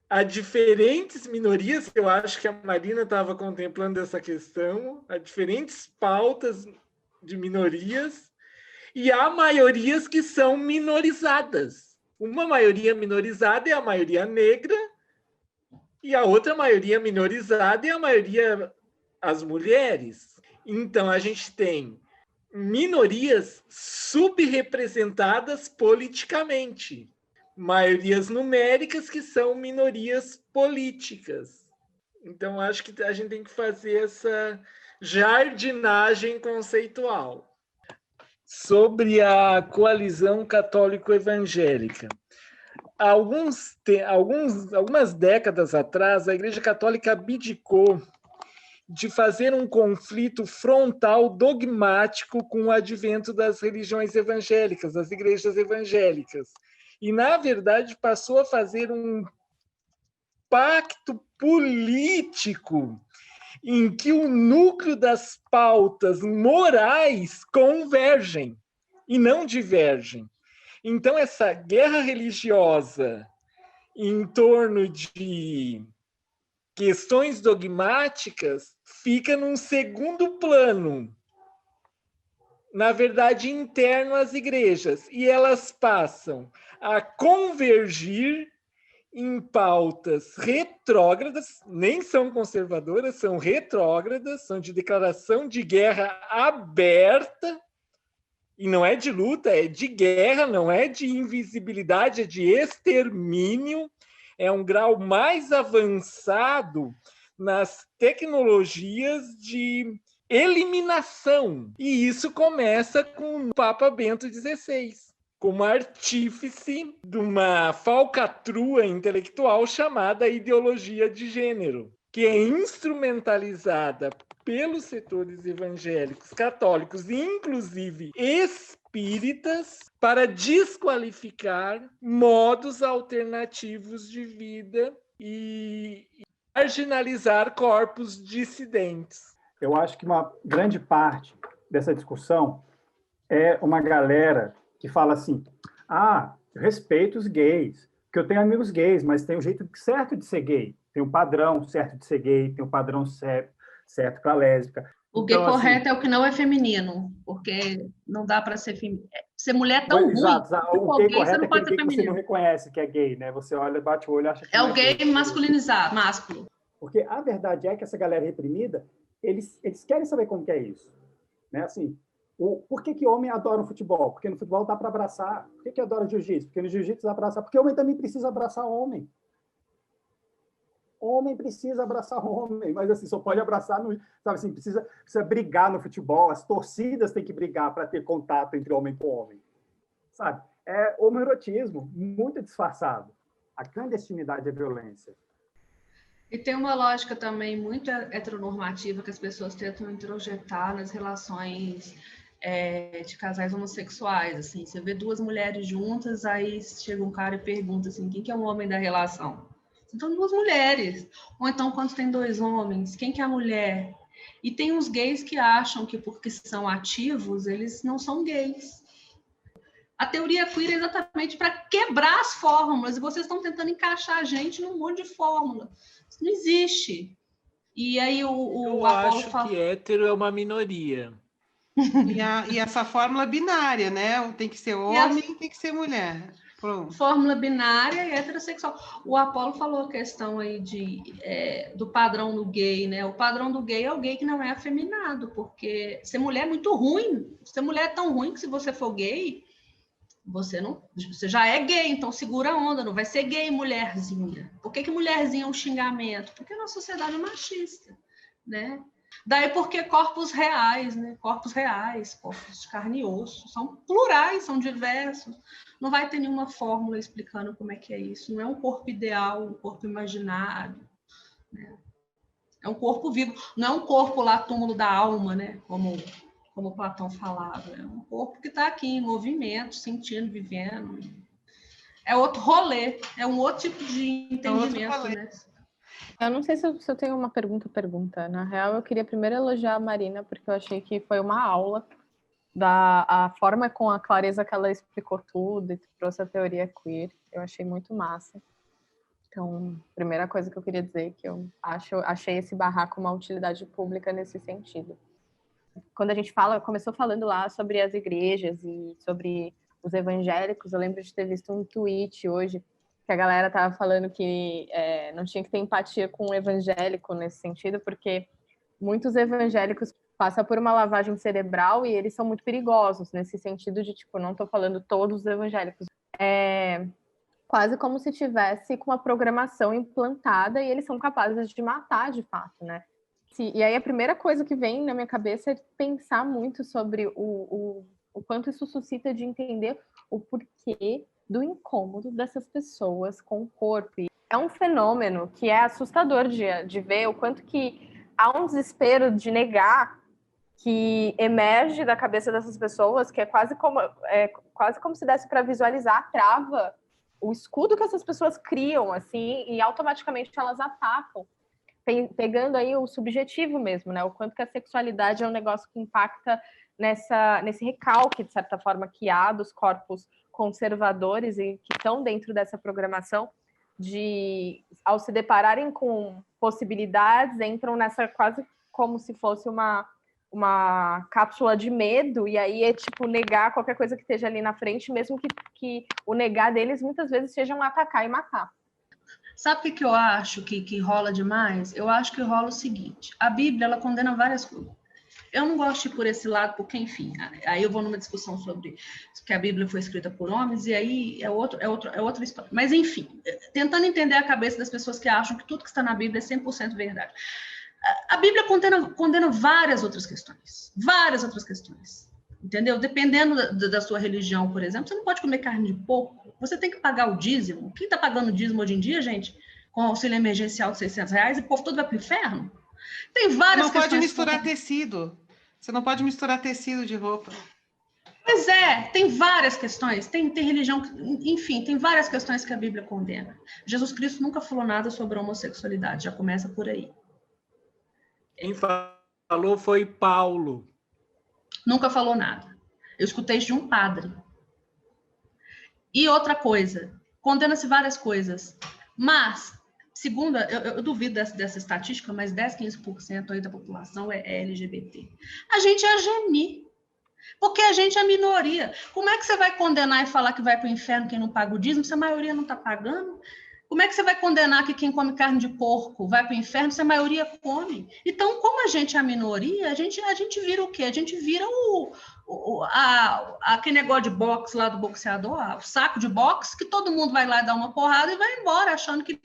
Há diferentes minorias, eu acho que a Marina estava contemplando essa questão, há diferentes pautas de minorias, e há maiorias que são minorizadas. Uma maioria minorizada é a maioria negra, e a outra maioria minorizada é a maioria, as mulheres. Então, a gente tem minorias subrepresentadas politicamente, maiorias numéricas que são minorias políticas. Então, acho que a gente tem que fazer essa jardinagem conceitual. Sobre a coalizão católico-evangélica. Algumas décadas atrás, a Igreja Católica abdicou de fazer um conflito frontal dogmático com o advento das religiões evangélicas, das igrejas evangélicas. E, na verdade, passou a fazer um pacto político em que o núcleo das pautas morais convergem e não divergem. Então, essa guerra religiosa em torno de questões dogmáticas fica num segundo plano, na verdade, interno às igrejas, e elas passam a convergir em pautas retrógradas, nem são conservadoras, são retrógradas, são de declaração de guerra aberta, e não é de luta, é de guerra, não é de invisibilidade, é de extermínio, é um grau mais avançado nas tecnologias de eliminação. E isso começa com o Papa Bento XVI, como artífice de uma falcatrua intelectual chamada ideologia de gênero, que é instrumentalizada pelos setores evangélicos, católicos e inclusive espíritas para desqualificar modos alternativos de vida e marginalizar corpos dissidentes. Eu acho que uma grande parte dessa discussão é uma galera que fala assim, eu respeito os gays, porque eu tenho amigos gays, mas tem um jeito certo de ser gay, tem um padrão certo de ser gay, tem um padrão certo para lésbica. O gay correto é o que não é feminino, porque não dá para ser feminino. Ser mulher tão ruim. Exato, o gay correto você não pode ser feminino. Você não reconhece que é gay, né? Você olha, bate o olho e acha que é o gay masculinizado, másculo. Porque a verdade é que essa galera reprimida, eles querem saber como que é isso, né? Assim, por que homem adora o futebol? Porque no futebol dá para abraçar. Por que adora jiu-jitsu? Porque no jiu-jitsu dá para abraçar. Porque homem também precisa abraçar homem. Homem precisa abraçar homem, mas assim, só pode abraçar, sabe assim, precisa brigar no futebol, as torcidas têm que brigar para ter contato entre homem com homem, sabe? É homoerotismo, muito disfarçado. A clandestinidade é violência. E tem uma lógica também muito heteronormativa que as pessoas tentam introjetar nas relações de casais homossexuais, assim, você vê duas mulheres juntas, aí chega um cara e pergunta assim, quem que é o homem da relação? Então, duas mulheres. Ou então, quando tem dois homens, quem que é a mulher? E tem uns gays que acham que porque são ativos, eles não são gays. A teoria queer é exatamente para quebrar as fórmulas, e vocês estão tentando encaixar a gente num monte de fórmula. Isso não existe. E aí eu acho que hétero é uma minoria. E essa fórmula binária, né? Tem que ser homem, tem que ser mulher. Pronto. Fórmula binária e heterossexual. O Apolo falou a questão aí do padrão do gay, né? O padrão do gay é o gay que não é afeminado, porque ser mulher é muito ruim. Ser mulher é tão ruim que se você for gay, você já é gay, então segura a onda, não vai ser gay mulherzinha. Por que mulherzinha é um xingamento? Porque a nossa sociedade é machista, né? Daí porque corpos reais, né? Corpos reais, corpos de carne e osso, são plurais, são diversos. Não vai ter nenhuma fórmula explicando como é que é isso. Não é um corpo ideal, um corpo imaginário, né? É um corpo vivo. Não é um corpo lá, túmulo da alma, né? Como Platão falava. É um corpo que está aqui em movimento, sentindo, vivendo. É outro rolê, é um outro tipo de entendimento, né? Eu não sei se eu tenho uma pergunta. Na real, eu queria primeiro elogiar a Marina, porque eu achei que foi uma aula a forma com a clareza que ela explicou tudo e trouxe a teoria queer. Eu achei muito massa. Então, primeira coisa que eu queria dizer é que eu achei esse barraco uma utilidade pública nesse sentido. Quando a gente começou falando lá sobre as igrejas e sobre os evangélicos, eu lembro de ter visto um tweet hoje que a galera estava falando que não tinha que ter empatia com o evangélico nesse sentido, porque muitos evangélicos passam por uma lavagem cerebral e eles são muito perigosos, nesse sentido de, tipo, não estou falando todos os evangélicos. É quase como se tivesse com uma programação implantada e eles são capazes de matar, de fato, né? E aí a primeira coisa que vem na minha cabeça é pensar muito sobre o quanto isso suscita de entender o porquê do incômodo dessas pessoas com o corpo. E é um fenômeno que é assustador de ver o quanto que há um desespero de negar que emerge da cabeça dessas pessoas, que é quase como se desse para visualizar a trava, o escudo que essas pessoas criam, assim, e automaticamente elas atacam, pegando aí o subjetivo mesmo, né? O quanto que a sexualidade é um negócio que impacta nesse recalque, de certa forma, que há dos corpos conservadores e que estão dentro dessa programação ao se depararem com possibilidades, entram nessa quase como se fosse uma cápsula de medo, e aí é tipo negar qualquer coisa que esteja ali na frente, mesmo que o negar deles muitas vezes seja um atacar e matar. Sabe o que eu acho que rola demais? Eu acho que rola o seguinte, a Bíblia, ela condena várias coisas. Eu não gosto de ir por esse lado, porque, enfim, aí eu vou numa discussão sobre que a Bíblia foi escrita por homens, e aí é outra história. Mas, enfim, tentando entender a cabeça das pessoas que acham que tudo que está na Bíblia é 100% verdade. A Bíblia condena várias outras questões. Entendeu? Dependendo da sua religião, por exemplo, você não pode comer carne de porco, você tem que pagar o dízimo. Quem está pagando o dízimo hoje em dia, gente, com auxílio emergencial de R$600, e o povo todo vai para o inferno? Tem várias questões. Não pode misturar tecido. Você não pode misturar tecido de roupa. Pois é, tem várias questões, tem religião, enfim, tem várias questões que a Bíblia condena. Jesus Cristo nunca falou nada sobre a homossexualidade, já começa por aí. Quem falou foi Paulo. Nunca falou nada. Eu escutei isso de um padre. E outra coisa, condena-se várias coisas, mas, segundo, eu duvido dessa estatística, mas 10, 15% aí da população é LGBT. A gente é geni, porque a gente é minoria. Como é que você vai condenar e falar que vai para o inferno quem não paga o dízimo, se a maioria não está pagando? Como é que você vai condenar que quem come carne de porco vai para o inferno se a maioria come? Então, como a gente é a minoria, a gente vira o quê? A gente vira aquele negócio de boxe lá do boxeador, o saco de boxe, que todo mundo vai lá dar uma porrada e vai embora, achando que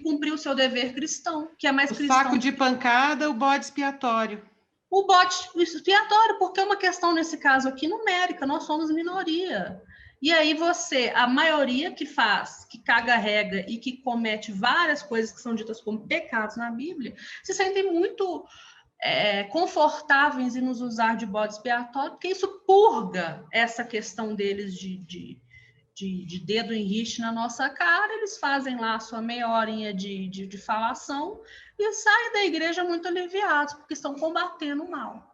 cumpriu o seu dever cristão, que é mais cristão. O saco de pancada, o bode expiatório. O bode expiatório, porque é uma questão, nesse caso aqui, numérica, nós somos minoria. E aí a maioria que caga regra e que comete várias coisas que são ditas como pecados na Bíblia, se sentem muito confortáveis em nos usar de bode expiatório, porque isso purga essa questão deles de dedo em riste na nossa cara, eles fazem lá a sua meia horinha de falação e saem da igreja muito aliviados, porque estão combatendo o mal.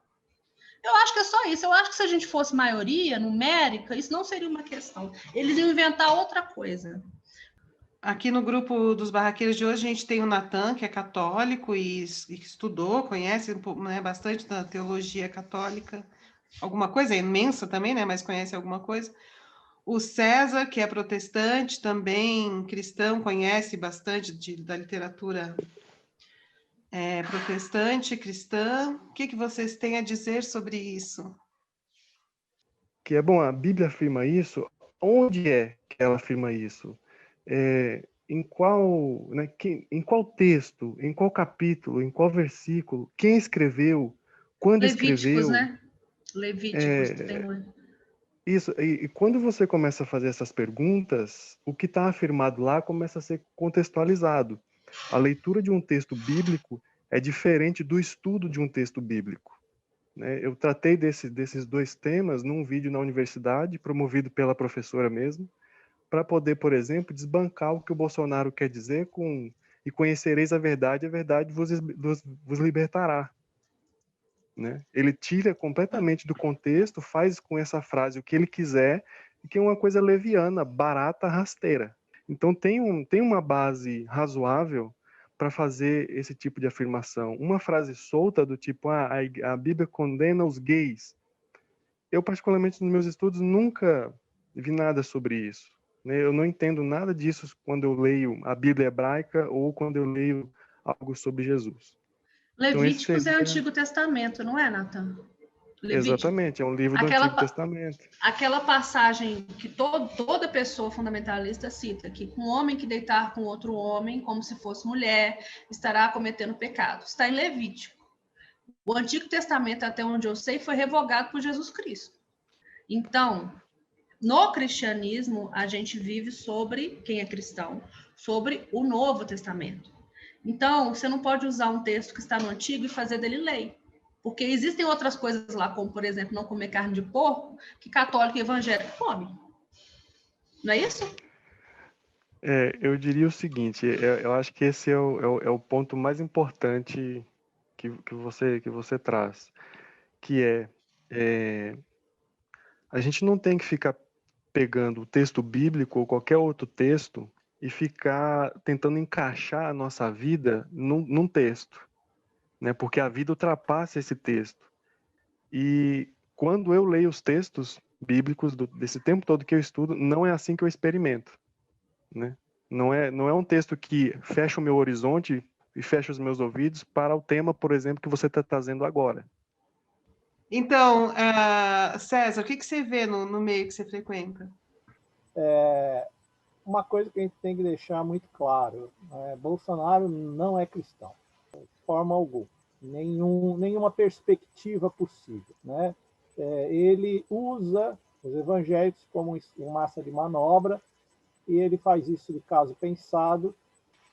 Eu acho que é só isso. Eu acho que se a gente fosse maioria numérica, isso não seria uma questão. Eles iam inventar outra coisa. Aqui no grupo dos barraqueiros de hoje, a gente tem o Natan, que é católico e estudou, conhece bastante da teologia católica. Alguma coisa, é imensa também, né? Mas conhece alguma coisa. O César, que é protestante, também cristão, conhece bastante da literatura protestante, cristã. O que vocês têm a dizer sobre isso? Que é bom, a Bíblia afirma isso. Onde é que ela afirma isso? Em qual texto, em qual capítulo, em qual versículo, quem escreveu, quando escreveu? Né? Levíticos. Isso, e quando você começa a fazer essas perguntas, o que está afirmado lá começa a ser contextualizado. A leitura de um texto bíblico é diferente do estudo de um texto bíblico. Né? Eu tratei desses dois temas num vídeo na universidade, promovido pela professora mesmo, para poder, por exemplo, desbancar o que o Bolsonaro quer dizer com "e conhecereis a verdade vos libertará". Né? Ele tira completamente do contexto, faz com essa frase o que ele quiser, e que é uma coisa leviana, barata, rasteira. Então tem uma base razoável para fazer esse tipo de afirmação. Uma frase solta do tipo, a Bíblia condena os gays. Eu, particularmente, nos meus estudos, nunca vi nada sobre isso. Né? Eu não entendo nada disso quando eu leio a Bíblia hebraica ou quando eu leio algo sobre Jesus. Levíticos então, é Antigo Testamento, não é, Natan? Exatamente, é um livro do Antigo Testamento. Aquela passagem que toda pessoa fundamentalista cita, que um homem que deitar com outro homem, como se fosse mulher, estará cometendo pecado. Está em Levítico. O Antigo Testamento, até onde eu sei, foi revogado por Jesus Cristo. Então, no cristianismo, a gente vive sobre, quem é cristão, sobre o Novo Testamento. Então, você não pode usar um texto que está no Antigo e fazer dele lei. Porque existem outras coisas lá, como, por exemplo, não comer carne de porco, que católico e evangélico comem. Não é isso? Eu diria o seguinte, eu acho que esse é o ponto mais importante que você traz, que a gente não tem que ficar pegando o texto bíblico ou qualquer outro texto e ficar tentando encaixar a nossa vida num texto, né? Porque a vida ultrapassa esse texto. E quando eu leio os textos bíblicos desse tempo todo que eu estudo, não é assim que eu experimento, né? Não é um texto que fecha o meu horizonte e fecha os meus ouvidos para o tema, por exemplo, que você está trazendo agora. Então, César, o que você vê no meio que você frequenta? Uma coisa que a gente tem que deixar muito claro, Bolsonaro não é cristão, de forma alguma, nenhuma perspectiva possível, né? Ele usa os evangélicos como massa de manobra, e ele faz isso de caso pensado,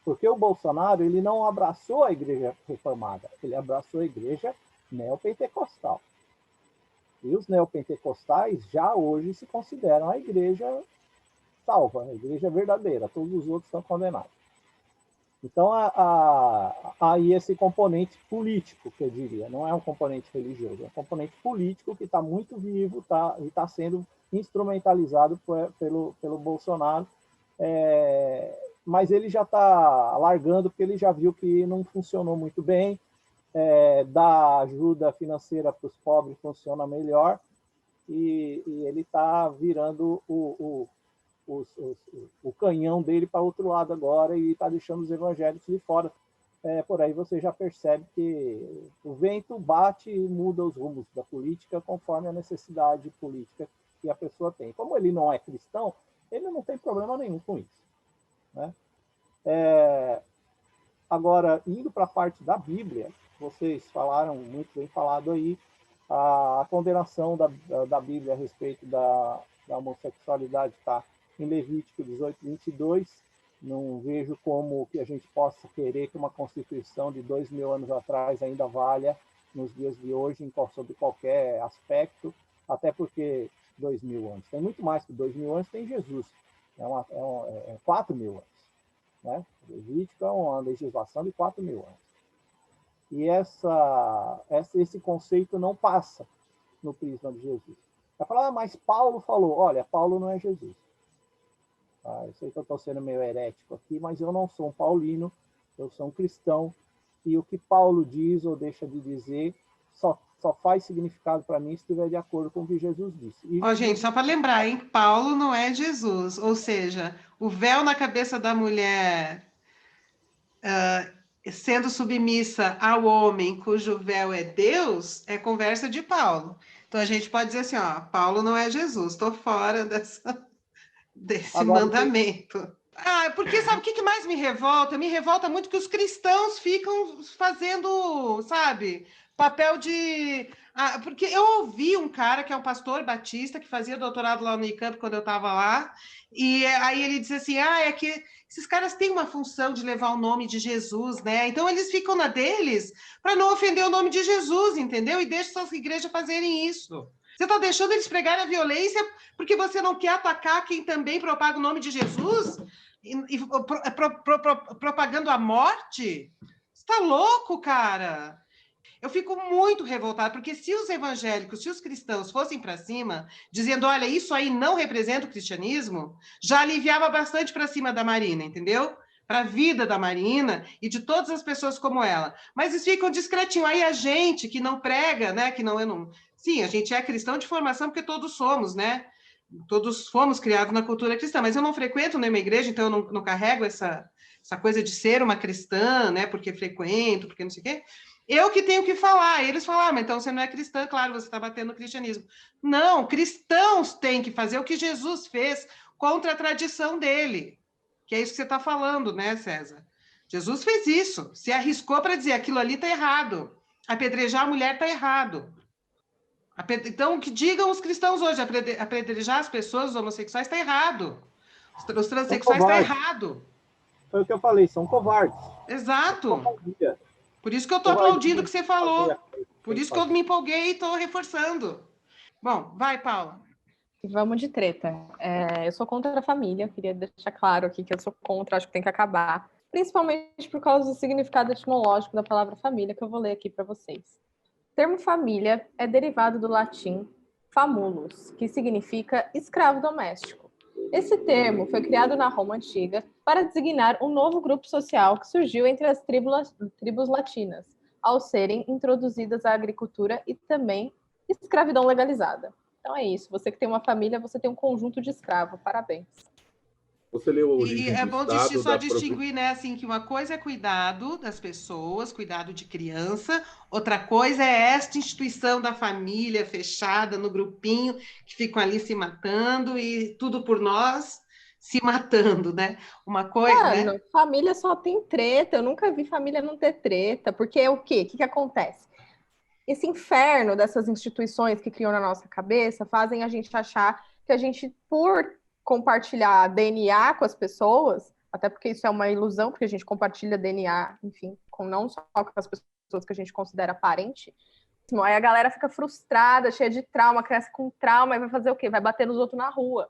porque o Bolsonaro ele não abraçou a igreja reformada, ele abraçou a igreja neopentecostal. E os neopentecostais já hoje se consideram a igreja salva, a igreja verdadeira, todos os outros estão condenados. Então, há aí esse componente político, que eu diria, não é um componente religioso, é um componente político que está muito vivo e está sendo instrumentalizado pelo Bolsonaro, mas ele já está largando, porque ele já viu que não funcionou muito bem, dar ajuda financeira para os pobres funciona melhor, e ele está virando o canhão dele para outro lado agora e está deixando os evangélicos de fora. Por aí você já percebe que o vento bate e muda os rumos da política conforme a necessidade política que a pessoa tem. Como ele não é cristão, ele não tem problema nenhum com isso, né? Agora, indo para a parte da Bíblia, vocês falaram, muito bem falado aí, a condenação da Bíblia a respeito da homossexualidade está em Levítico 18, 22. Não vejo como que a gente possa querer que uma Constituição de 2000 anos atrás ainda valha nos dias de hoje, sobre qualquer aspecto, até porque 2000 anos. Tem muito mais que 2000 anos, tem Jesus. É 4000 anos. Né? Levítico é uma legislação de 4000 anos. E esse conceito não passa no prisma de Jesus. Vai falar, mas Paulo falou. Olha, Paulo não é Jesus. Eu sei que eu estou sendo meio herético aqui, mas eu não sou um paulino, eu sou um cristão, e o que Paulo diz ou deixa de dizer só faz significado para mim se estiver de acordo com o que Jesus disse. Gente, só para lembrar, hein? Paulo não é Jesus, ou seja, o véu na cabeça da mulher sendo submissa ao homem cujo véu é Deus, é conversa de Paulo. Então a gente pode dizer assim, Paulo não é Jesus, estou fora desse mandamento. Porque sabe o que mais me revolta? Me revolta muito que os cristãos ficam fazendo, sabe, papel de... porque eu ouvi um cara que é um pastor batista que fazia doutorado lá no Unicamp quando eu estava lá, e aí ele disse assim, é que esses caras têm uma função de levar o nome de Jesus, né? Então eles ficam na deles para não ofender o nome de Jesus, entendeu? E deixam suas igrejas fazerem isso. Você está deixando eles pregarem a violência porque você não quer atacar quem também propaga o nome de Jesus? Propagando a morte? Você está louco, cara? Eu fico muito revoltada, porque se os evangélicos, se os cristãos fossem para cima, dizendo, olha, isso aí não representa o cristianismo, já aliviava bastante para cima da Marina, entendeu? Para a vida da Marina e de todas as pessoas como ela. Mas eles ficam discretinho. Aí a gente que não prega, né? Sim, a gente é cristão de formação, porque todos somos, né? Todos fomos criados na cultura cristã, mas eu não frequento nenhuma igreja, então eu não carrego essa coisa de ser uma cristã, né? Porque frequento, porque não sei o quê. Eu que tenho que falar. Eles falam, mas então você não é cristã, claro, você está batendo no cristianismo. Não, cristãos têm que fazer o que Jesus fez contra a tradição dele. Que é isso que você está falando, né, César? Jesus fez isso, se arriscou para dizer aquilo ali está errado. Apedrejar a mulher está errado. Então, o que digam os cristãos hoje, apedrejar as pessoas, os homossexuais, está errado. Os transexuais está errado. Foi o que eu falei, são covardes. Exato. Por isso que eu estou aplaudindo o que você falou. Por isso que eu me empolguei e estou reforçando. Bom, vai, Paula. Vamos de treta. Eu sou contra a família, queria deixar claro aqui que eu sou contra, acho que tem que acabar. Principalmente por causa do significado etimológico da palavra família, que eu vou ler aqui para vocês. O termo família é derivado do latim famulus, que significa escravo doméstico. Esse termo foi criado na Roma Antiga para designar um novo grupo social que surgiu entre as tribos latinas, ao serem introduzidas à agricultura e também escravidão legalizada. Então é isso, você que tem uma família, você tem um conjunto de escravos, parabéns. Você leu a origem E é do bom Estado só da distinguir, né, assim, que uma coisa é cuidado das pessoas, cuidado de criança, outra coisa é esta instituição da família fechada no grupinho, que ficam ali se matando e tudo por nós se matando, né? Uma coisa, né? Mano, família só tem treta. Eu nunca vi família não ter treta. Porque o quê? O que que acontece? Esse inferno dessas instituições que criam na nossa cabeça fazem a gente achar que a gente, por compartilhar DNA com as pessoas, até porque isso é uma ilusão, porque a gente compartilha DNA, enfim, com não só com as pessoas que a gente considera parente, aí a galera fica frustrada, cheia de trauma, cresce com trauma e vai fazer o quê? Vai bater nos outros na rua.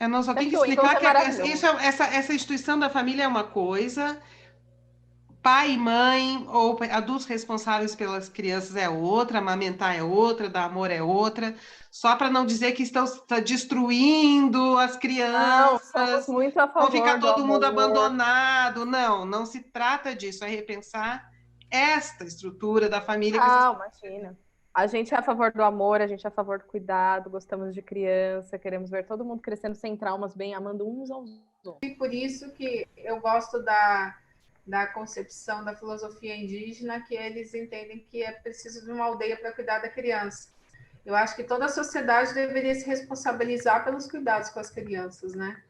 Não, só tem que Então, explicar é que maravilhoso. essa instituição da família é uma coisa, pai e mãe, ou adultos responsáveis pelas crianças é outra, amamentar é outra, dar amor é outra, só para não dizer que estão destruindo as Não, crianças, somos muito a vão ficar favor do todo mundo amor. abandonado. Não, não se trata disso, é repensar esta estrutura da família. Ah, imagina. A gente é a favor do amor, a gente é a favor do cuidado, gostamos de criança, queremos ver todo mundo crescendo sem traumas, bem, amando uns aos outros. E por isso que eu gosto da concepção da filosofia indígena, que eles entendem que é preciso de uma aldeia para cuidar da criança. Eu acho que toda a sociedade deveria se responsabilizar pelos cuidados com as crianças, né?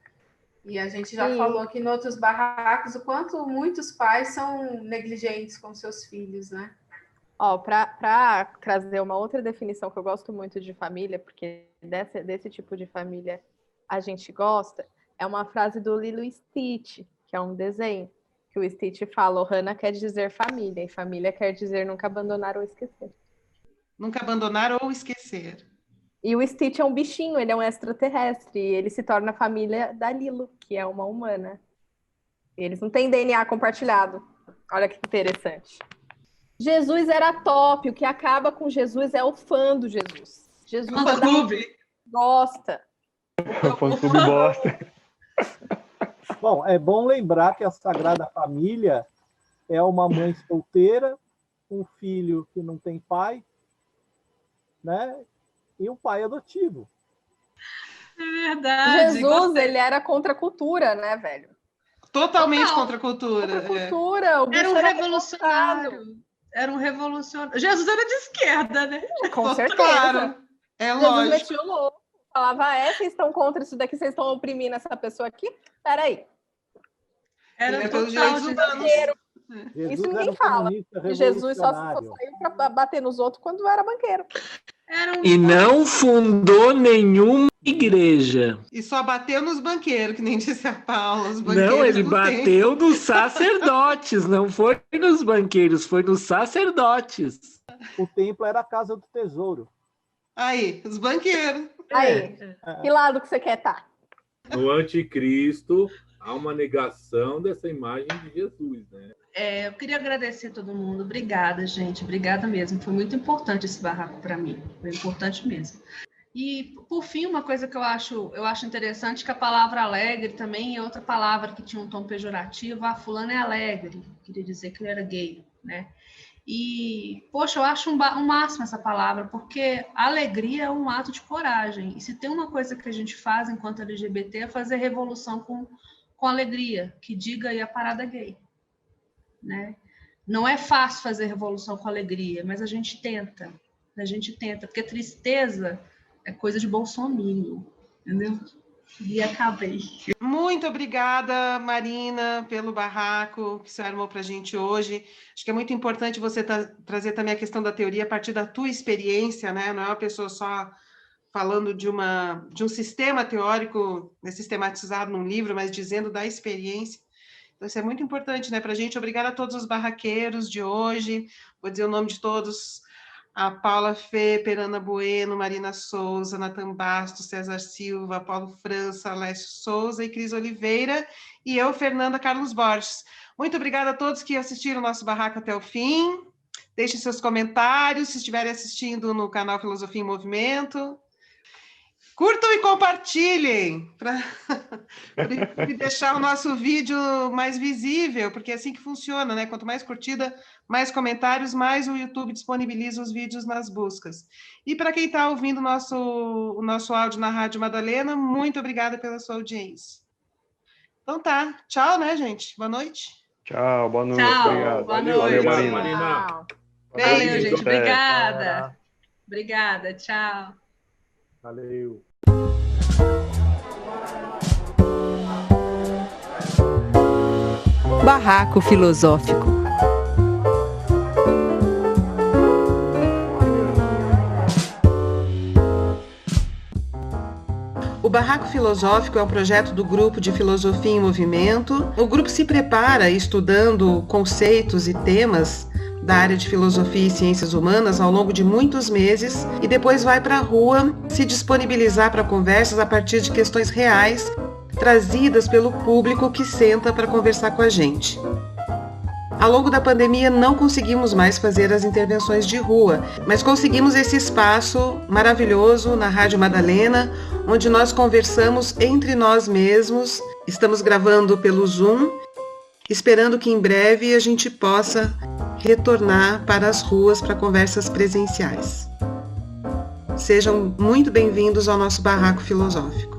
E a gente já falou aqui em outros barracos o quanto muitos pais são negligentes com seus filhos, né? Ó, para trazer uma outra definição que eu gosto muito de família, porque desse tipo de família a gente gosta, é uma frase do Lilo e Stitch, que é um desenho, que o Stitch fala: Ohana quer dizer família, e família quer dizer nunca abandonar ou esquecer. Nunca abandonar ou esquecer. E o Stitch é um bichinho, ele é um extraterrestre, e ele se torna a família da Lilo, que é uma humana. E eles não têm DNA compartilhado. Olha que interessante. Jesus era top, o que acaba com Jesus é o fã do Jesus. Jesus O fã-clube. Gosta. O fã-clube gosta. Bom, é bom lembrar que a Sagrada Família é uma mãe solteira, um filho que não tem pai, né? E um pai adotivo. É verdade. Jesus, ele era contra a cultura, né, velho? Totalmente Total. contra a cultura. Contra a cultura. O bicho Era um revolucionário. revoltado. Era um revolucionário. Jesus era de esquerda, né? Com certeza. Claro, é Jesus lógico. metia o louco. Falava, vocês estão contra isso daqui, vocês estão oprimindo essa pessoa aqui? Peraí. Era Ele é pelos total direitos de humanos. Jesus Isso era ninguém um fala. comunista E Jesus só revolucionário. saiu para bater nos outros quando era banqueiro. E não fundou nenhuma igreja. E só bateu nos banqueiros, que nem disse a Paula. Os banqueiros Não, ele do bateu nos sacerdotes, não foi nos banqueiros, foi nos sacerdotes. O templo era a casa do tesouro. Aí, os banqueiros. Aí, que lado que você quer estar? No anticristo, há uma negação dessa imagem de Jesus, né? Eu queria agradecer a todo mundo. Obrigada, gente. Obrigada mesmo. Foi muito importante esse barraco para mim. Foi importante mesmo. E, por fim, uma coisa que eu acho interessante, que a palavra alegre também é outra palavra que tinha um tom pejorativo. Ah, fulano é alegre. Queria dizer que ele era gay, né? E, poxa, eu acho um máximo essa palavra, porque alegria é um ato de coragem. E se tem uma coisa que a gente faz enquanto LGBT é fazer revolução com alegria, que diga aí a parada gay, né? Não é fácil fazer revolução com alegria, mas a gente tenta, porque tristeza é coisa de bolsominion, entendeu? E acabei. Muito obrigada, Marina, pelo barraco que você armou para a gente hoje. Acho que é muito importante você trazer também a questão da teoria a partir da tua experiência, né? Não é uma pessoa só falando de um sistema teórico sistematizado num livro, mas dizendo da experiência. Então, isso é muito importante, né, para a gente. Obrigada a todos os barraqueiros de hoje. Vou dizer o nome de todos: a Paula Fê, Perana Bueno, Marina Souza, Natan Bastos, César Silva, Paulo França, Alessio Souza e Cris Oliveira, e eu, Fernanda Carlos Borges. Muito obrigada a todos que assistiram o nosso barraco até o fim. Deixem seus comentários, se estiverem assistindo no canal Filosofia em Movimento. Curtam e compartilhem para deixar o nosso vídeo mais visível, porque é assim que funciona, né? Quanto mais curtida, mais comentários, mais o YouTube disponibiliza os vídeos nas buscas. E para quem está ouvindo o nosso áudio na Rádio Madalena, muito obrigada pela sua audiência. Então tá. Tchau, né, gente? Boa noite. Tchau, boa noite. Tchau, Obrigado. boa Valeu, noite. Marina. Marina. Tchau. Valeu, gente. Até. Obrigada. Obrigada. Tchau. Valeu. Barraco Filosófico. O Barraco Filosófico é um projeto do Grupo de Filosofia em Movimento. O grupo se prepara estudando conceitos e temas da área de filosofia e ciências humanas ao longo de muitos meses e depois vai para a rua se disponibilizar para conversas a partir de questões reais trazidas pelo público que senta para conversar com a gente. Ao longo da pandemia não conseguimos mais fazer as intervenções de rua, mas conseguimos esse espaço maravilhoso na Rádio Madalena, onde nós conversamos entre nós mesmos. Estamos gravando pelo Zoom, esperando que em breve a gente possa retornar para as ruas para conversas presenciais. Sejam muito bem-vindos ao nosso Barraco Filosófico.